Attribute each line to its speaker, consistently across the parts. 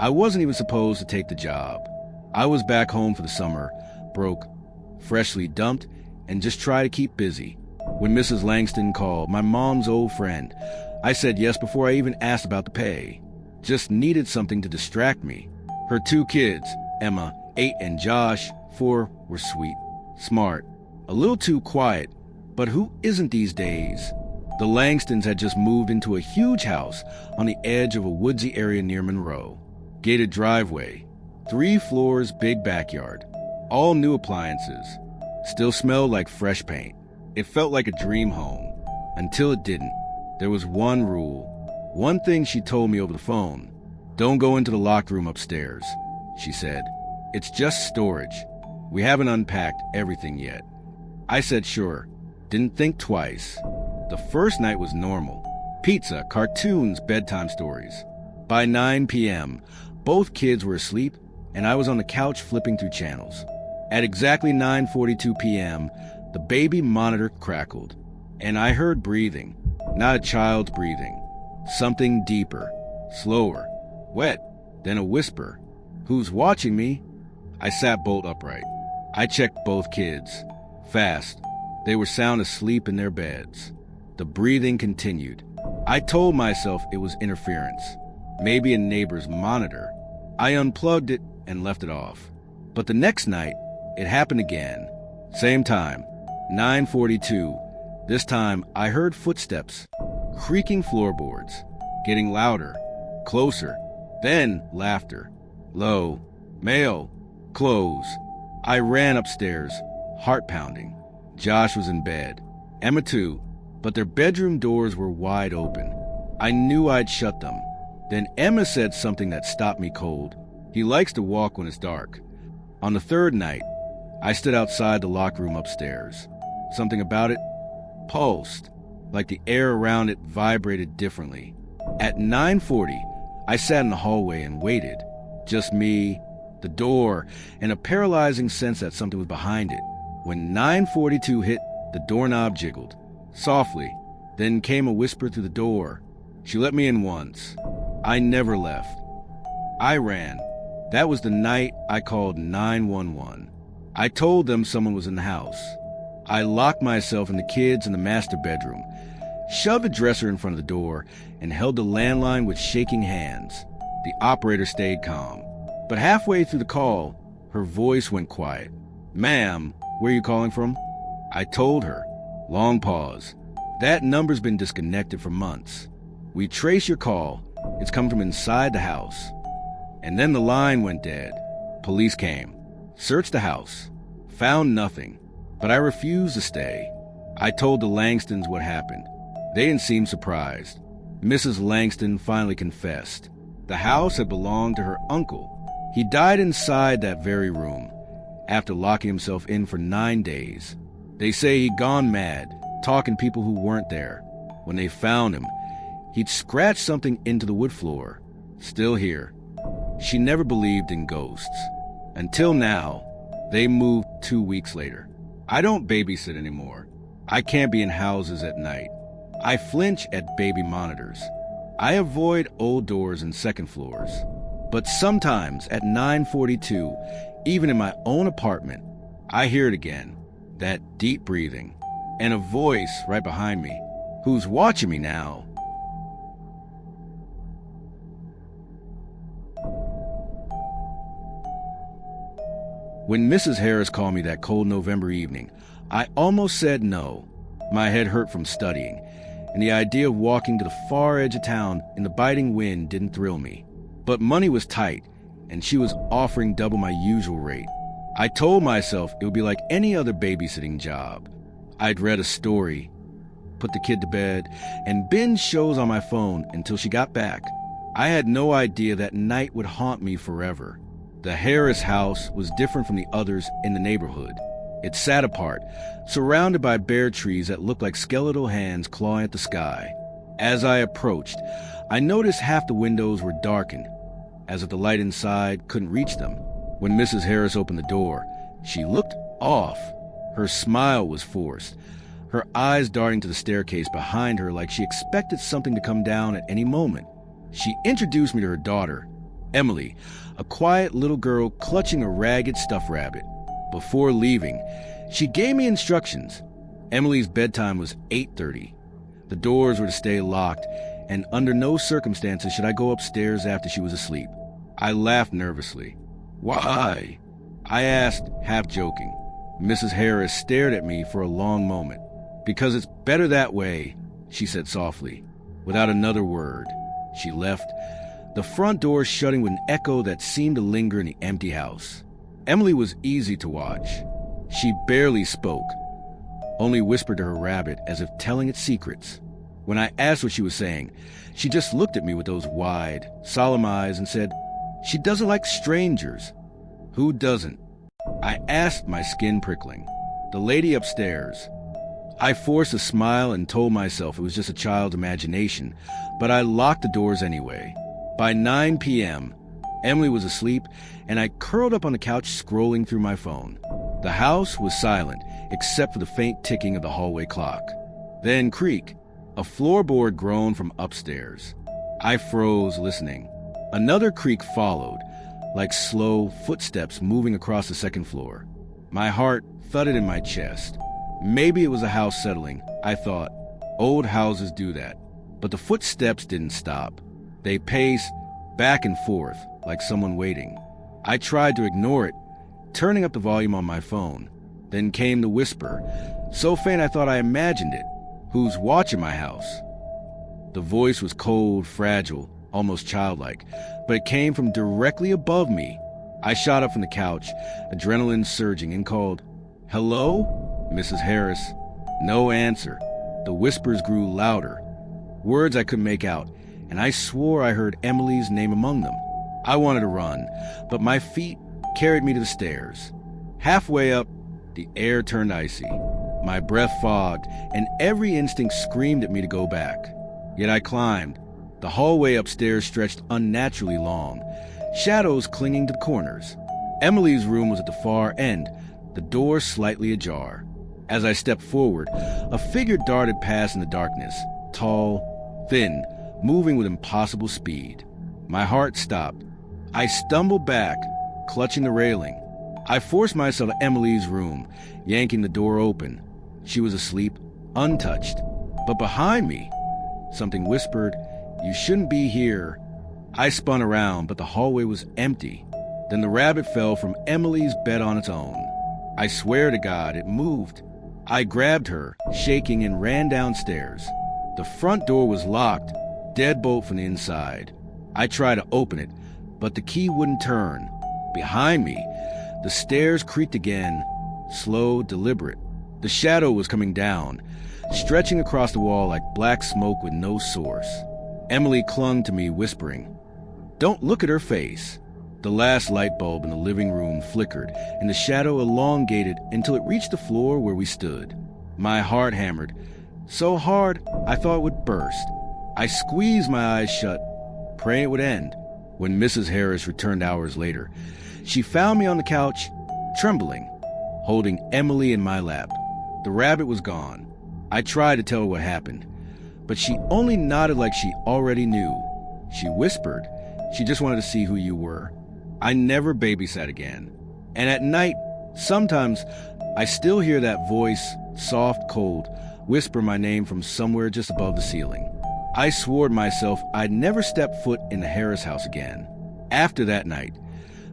Speaker 1: I wasn't even supposed to take the job. I was back home for the summer, broke, freshly dumped, and just try to keep busy. When Mrs. Langston called, my mom's old friend, I said yes before I even asked about the pay. Just needed something to distract me. Her 2 kids, Emma, 8, and Josh, 4, were sweet, smart, a little too quiet, but who isn't these days? The Langstons had just moved into a huge house on the edge of a woodsy area near Monroe. Gated driveway, 3 floors, big backyard, all new appliances. Still smelled like fresh paint. It felt like a dream home, until it didn't. There was one rule, one thing she told me over the phone. Don't go into the locked room upstairs, she said. It's just storage. We haven't unpacked everything yet. I said sure, didn't think twice. The first night was normal. Pizza, cartoons, bedtime stories. By 9 p.m., both kids were asleep, and I was on the couch flipping through channels. At exactly 9:42 p.m., the baby monitor crackled, and I heard breathing. Not a child's breathing. Something deeper, slower, wet, then a whisper. Who's watching me? I sat bolt upright. I checked both kids. Fast. They were sound asleep in their beds. The breathing continued. I told myself it was interference. Maybe a neighbor's monitor. I unplugged it and left it off. But the next night, it happened again. Same time, 9:42. This time, I heard footsteps, creaking floorboards, getting louder, closer, then laughter. Low, male, close. I ran upstairs, heart pounding. Josh was in bed, Emma too, but their bedroom doors were wide open. I knew I'd shut them. Then Emma said something that stopped me cold. He likes to walk when it's dark. On the 3rd night, I stood outside the locked room upstairs. Something about it pulsed, like the air around it vibrated differently. At 9:40, I sat in the hallway and waited. Just me, the door, and a paralyzing sense that something was behind it. When 9:42 hit, the doorknob jiggled. Softly, then came a whisper through the door. She let me in once. I never left. I ran. That was the night I called 911. I told them someone was in the house. I locked myself and the kids in the master bedroom, shoved a dresser in front of the door, and held the landline with shaking hands. The operator stayed calm. But halfway through the call, her voice went quiet. "Ma'am, where are you calling from?" I told her. Long pause. "That number's been disconnected for months. We trace your call. It's come from inside the house." And then the line went dead. Police came, searched the house, found nothing. But I refused to stay. I told the Langstons what happened. They didn't seem surprised. Mrs. Langston finally confessed. The house had belonged to her uncle. He died inside that very room, after locking himself in for 9 days. They say he'd gone mad, talking to people who weren't there. When they found him, he'd scratched something into the wood floor. Still here. She never believed in ghosts. Until now. They moved 2 weeks later. I don't babysit anymore. I can't be in houses at night. I flinch at baby monitors. I avoid old doors and second floors. But sometimes at 9:42, even in my own apartment, I hear it again. That deep breathing. And a voice right behind me. Who's watching me now? When Mrs. Harris called me that cold November evening, I almost said no. My head hurt from studying, and the idea of walking to the far edge of town in the biting wind didn't thrill me. But money was tight, and she was offering double my usual rate. I told myself it would be like any other babysitting job. I'd read a story, put the kid to bed, and binge shows on my phone until she got back. I had no idea that night would haunt me forever. The Harris house was different from the others in the neighborhood. It sat apart, surrounded by bare trees that looked like skeletal hands clawing at the sky. As I approached, I noticed half the windows were darkened, as if the light inside couldn't reach them. When Mrs. Harris opened the door, she looked off. Her smile was forced, her eyes darting to the staircase behind her like she expected something to come down at any moment. She introduced me to her daughter, Emily, a quiet little girl clutching a ragged stuffed rabbit. Before leaving, she gave me instructions. Emily's bedtime was 8:30. The doors were to stay locked, and under no circumstances should I go upstairs after she was asleep. I laughed nervously. "Why?" I asked, half joking. Mrs. Harris stared at me for a long moment. "Because it's better that way," she said softly. Without another word, she left, the front door shutting with an echo that seemed to linger in the empty house. Emily was easy to watch. She barely spoke, only whispered to her rabbit as if telling its secrets. When I asked what she was saying, she just looked at me with those wide, solemn eyes and said, "She doesn't like strangers." "Who doesn't?" I asked, my skin prickling. "The lady upstairs." I forced a smile and told myself it was just a child's imagination, but I locked the doors anyway. By 9 p.m., Emily was asleep, and I curled up on the couch scrolling through my phone. The house was silent, except for the faint ticking of the hallway clock. Then creak, a floorboard groaned from upstairs. I froze, listening. Another creak followed, like slow footsteps moving across the second floor. My heart thudded in my chest. Maybe it was a house settling, I thought. Old houses do that. But the footsteps didn't stop. They paced back and forth, like someone waiting. I tried to ignore it, turning up the volume on my phone. Then came the whisper, so faint I thought I imagined it. "Who's watching my house?" The voice was cold, fragile, almost childlike, but it came from directly above me. I shot up from the couch, adrenaline surging, and called, "Hello, Mrs. Harris?" No answer. The whispers grew louder, words I couldn't make out, and I swore I heard Emily's name among them. I wanted to run, but my feet carried me to the stairs. Halfway up, the air turned icy. My breath fogged, and every instinct screamed at me to go back. Yet I climbed. The hallway upstairs stretched unnaturally long, shadows clinging to the corners. Emily's room was at the far end, the door slightly ajar. As I stepped forward, a figure darted past in the darkness, tall, thin, moving with impossible speed. My heart stopped. I stumbled back, clutching the railing. I forced myself to Emily's room, yanking the door open. She was asleep, untouched. But behind me, something whispered, "You shouldn't be here." I spun around, but the hallway was empty. Then the rabbit fell from Emily's bed on its own. I swear to God, it moved. I grabbed her, shaking, and ran downstairs. The front door was locked, deadbolt from the inside. I tried to open it, but the key wouldn't turn. Behind me, the stairs creaked again, slow, deliberate. The shadow was coming down, stretching across the wall like black smoke with no source. Emily clung to me, whispering, "Don't look at her face." The last light bulb in the living room flickered, and the shadow elongated until it reached the floor where we stood. My heart hammered, so hard I thought it would burst. I squeezed my eyes shut, praying it would end. When Mrs. Harris returned hours later, she found me on the couch, trembling, holding Emily in my lap. The rabbit was gone. I tried to tell her what happened, but she only nodded like she already knew. She whispered she just wanted to see who you were. I never babysat again. And at night, sometimes I still hear that voice, soft, cold, whisper my name from somewhere just above the ceiling. I swore to myself I'd never step foot in the Harris house again. After that night,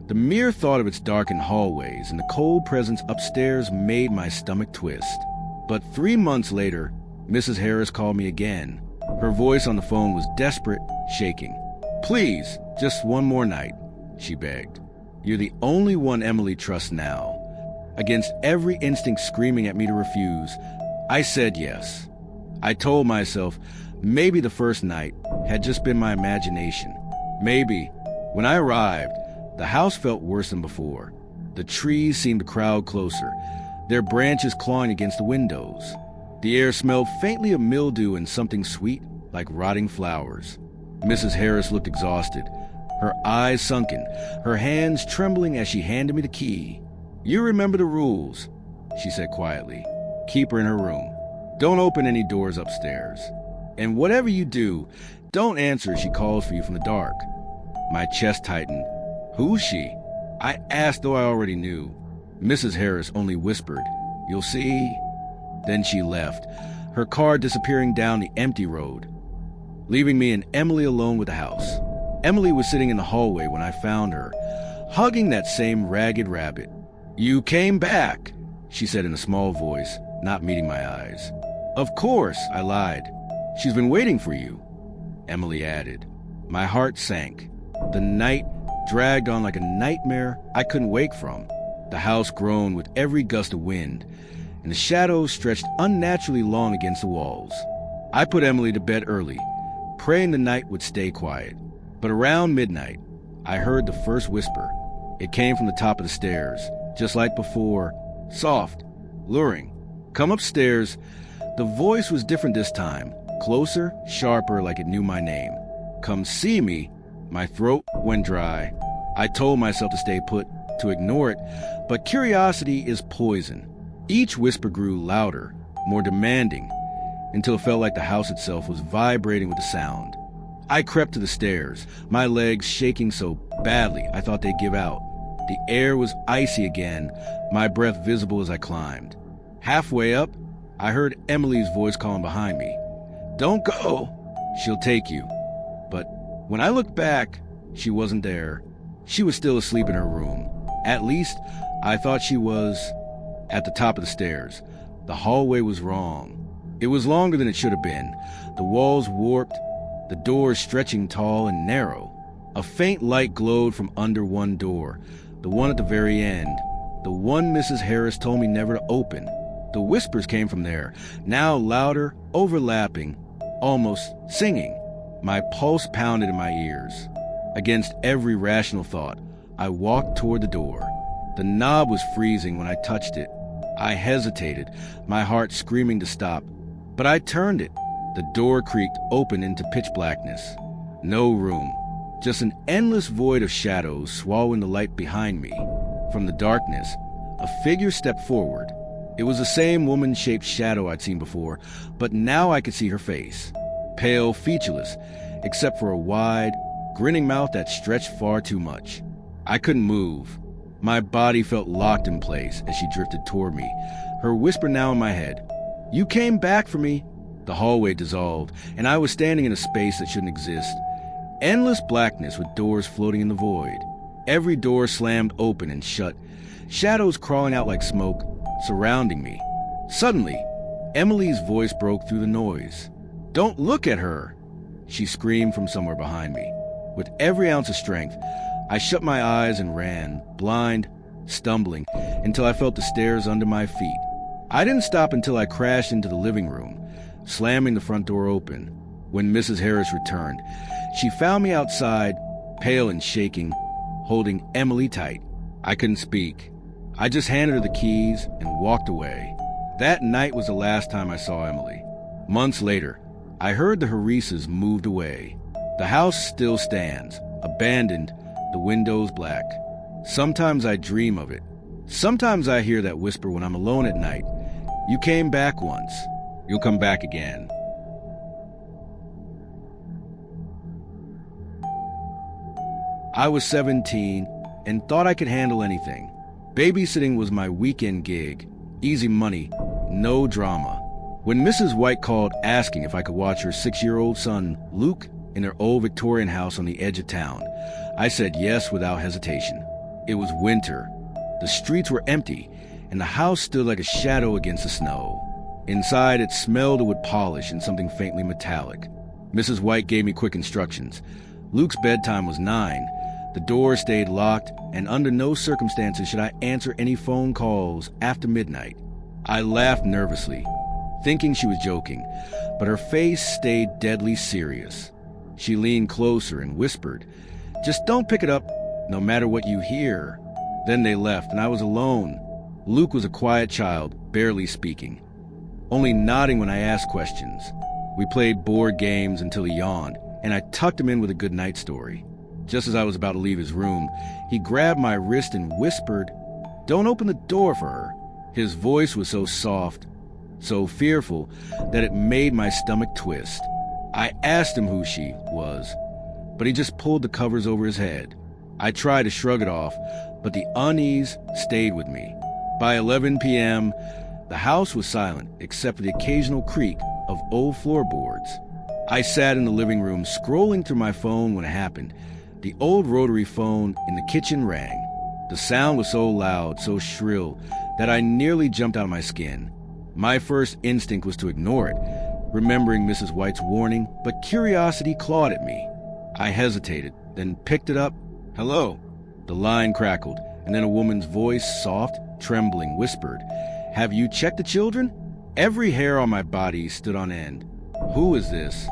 Speaker 1: the mere thought of its darkened hallways and the cold presence upstairs made my stomach twist. But 3 months later, Mrs. Harris called me again. Her voice on the phone was desperate, shaking. "Please, just one more night," she begged. "You're the only one Emily trusts now." Against every instinct screaming at me to refuse, I said yes. I told myself maybe the first night had just been my imagination. Maybe. When I arrived, the house felt worse than before. The trees seemed to crowd closer, their branches clawing against the windows. The air smelled faintly of mildew and something sweet, like rotting flowers. Mrs. Harris looked exhausted, her eyes sunken, her hands trembling as she handed me the key. "You remember the rules," she said quietly. "Keep her in her room. Don't open any doors upstairs. And whatever you do, don't answer if she calls for you from the dark." My chest tightened. Who's she? I asked, though I already knew. Mrs. Harris only whispered, "You'll see." Then she left, her car disappearing down the empty road, leaving me and Emily alone with the house. Emily was sitting in the hallway when I found her, hugging that same ragged rabbit. "You came back," she said in a small voice, not meeting my eyes. "Of course," I lied. "She's been waiting for you," Emily added. My heart sank. The night dragged on like a nightmare I couldn't wake from. The house groaned with every gust of wind, and the shadows stretched unnaturally long against the walls. I put Emily to bed early, praying the night would stay quiet. But around midnight, I heard the first whisper. It came from the top of the stairs, just like before, soft, luring. "Come upstairs." The voice was different this time, closer, sharper, like it knew my name. "Come see me." My throat went dry. I told myself to stay put, to ignore it, but curiosity is poison. Each whisper grew louder, more demanding, until it felt like the house itself was vibrating with the sound. I crept to the stairs, my legs shaking so badly I thought they'd give out. The air was icy again, my breath visible as I climbed. Halfway up, I heard Emily's voice calling behind me. "Don't go. She'll take you." But when I looked back, she wasn't there. She was still asleep in her room. At least, I thought she was. At the top of the stairs, the hallway was wrong. It was longer than it should have been. The walls warped, the doors stretching tall and narrow. A faint light glowed from under one door, the one at the very end, the one Mrs. Harris told me never to open. The whispers came from there, now louder, overlapping, almost singing. My pulse pounded in my ears. Against every rational thought, I walked toward the door. The knob was freezing when I touched it. I hesitated, my heart screaming to stop. But I turned it. The door creaked open into pitch blackness. No room. Just an endless void of shadows swallowing the light behind me. From the darkness, a figure stepped forward. It was the same woman-shaped shadow I'd seen before, but now I could see her face. Pale, featureless, except for a wide, grinning mouth that stretched far too much. I couldn't move. My body felt locked in place as she drifted toward me, her whisper now in my head. "You came back for me." The hallway dissolved, and I was standing in a space that shouldn't exist. Endless blackness with doors floating in the void. Every door slammed open and shut, shadows crawling out like smoke, surrounding me. Suddenly, Emily's voice broke through the noise. "Don't look at her!" she screamed from somewhere behind me. With every ounce of strength, I shut my eyes and ran, blind, stumbling, until I felt the stairs under my feet. I didn't stop until I crashed into the living room, slamming the front door open. When Mrs. Harris returned, she found me outside, pale and shaking, holding Emily tight. I couldn't speak. I just handed her the keys and walked away. That night was the last time I saw Emily. Months later, I heard the Harrises moved away. The house still stands, abandoned, the windows black. Sometimes I dream of it. Sometimes I hear that whisper when I'm alone at night. "You came back once. You'll come back again." I was 17 and thought I could handle anything. Babysitting was my weekend gig. Easy money, no drama. When Mrs. White called asking if I could watch her 6-year-old son, Luke, in their old Victorian house on the edge of town, I said yes without hesitation. It was winter. The streets were empty, and the house stood like a shadow against the snow. Inside, it smelled of wood polish and something faintly metallic. Mrs. White gave me quick instructions. Luke's bedtime was 9. The door stayed locked, and under no circumstances should I answer any phone calls after midnight. I laughed nervously, thinking she was joking, but her face stayed deadly serious. She leaned closer and whispered, "Just don't pick it up, no matter what you hear." Then they left, and I was alone. Luke was a quiet child, barely speaking, only nodding when I asked questions. We played board games until he yawned, and I tucked him in with a good night story. Just as I was about to leave his room, he grabbed my wrist and whispered, "Don't open the door for her." His voice was so soft, so fearful, that it made my stomach twist. I asked him who she was, but he just pulled the covers over his head. I tried to shrug it off, but the unease stayed with me. By 11 p.m., the house was silent except for the occasional creak of old floorboards. I sat in the living room scrolling through my phone when it happened. The old rotary phone in the kitchen rang. The sound was so loud, so shrill, that I nearly jumped out of my skin. My first instinct was to ignore it, remembering Mrs. White's warning, but curiosity clawed at me. I hesitated, then picked it up. "Hello." The line crackled, and then a woman's voice, soft, trembling, whispered, "Have you checked the children?" Every hair on my body stood on end. "Who is this?"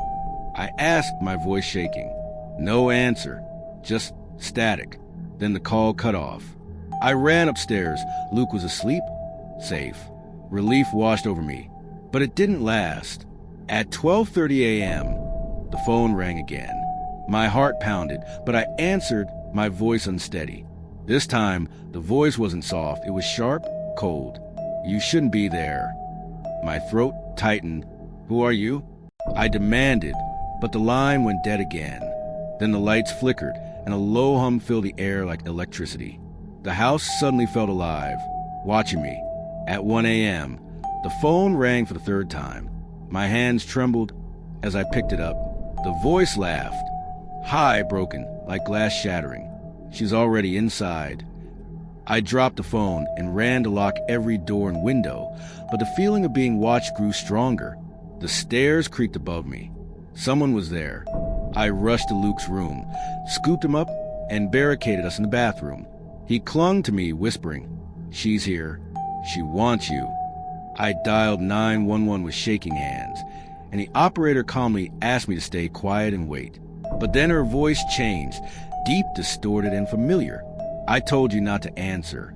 Speaker 1: I asked, my voice shaking. No answer, just static. Then the call cut off. I ran upstairs. Luke was asleep, safe. Relief washed over me, but it didn't last. At 12:30 a.m., the phone rang again. My heart pounded, but I answered, my voice unsteady. This time, the voice wasn't soft. It was sharp, cold. "You shouldn't be there." My throat tightened. "Who are you?" I demanded, but the line went dead again. Then the lights flickered, and a low hum filled the air like electricity. The house suddenly felt alive, watching me. At 1 a.m., the phone rang for the third time. My hands trembled as I picked it up. The voice laughed. High, broken, like glass shattering. She's already inside. I dropped the phone and ran to lock every door and window, but the feeling of being watched grew stronger. The stairs creaked above me. Someone was there. I rushed to Luke's room, scooped him up, and barricaded us in the bathroom. He clung to me, whispering, "She's here. She wants you." I dialed 911 with shaking hands, and the operator calmly asked me to stay quiet and wait. But then her voice changed, deep, distorted, and familiar. "I told you not to answer."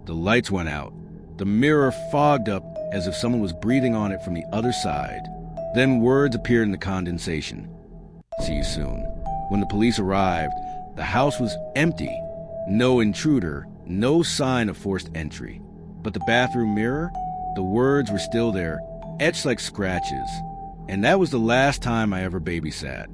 Speaker 1: The lights went out. The mirror fogged up as if someone was breathing on it from the other side. Then words appeared in the condensation. "See you soon." When the police arrived, the house was empty. No intruder, no sign of forced entry. But the bathroom mirror, the words were still there, etched like scratches. And that was the last time I ever babysat.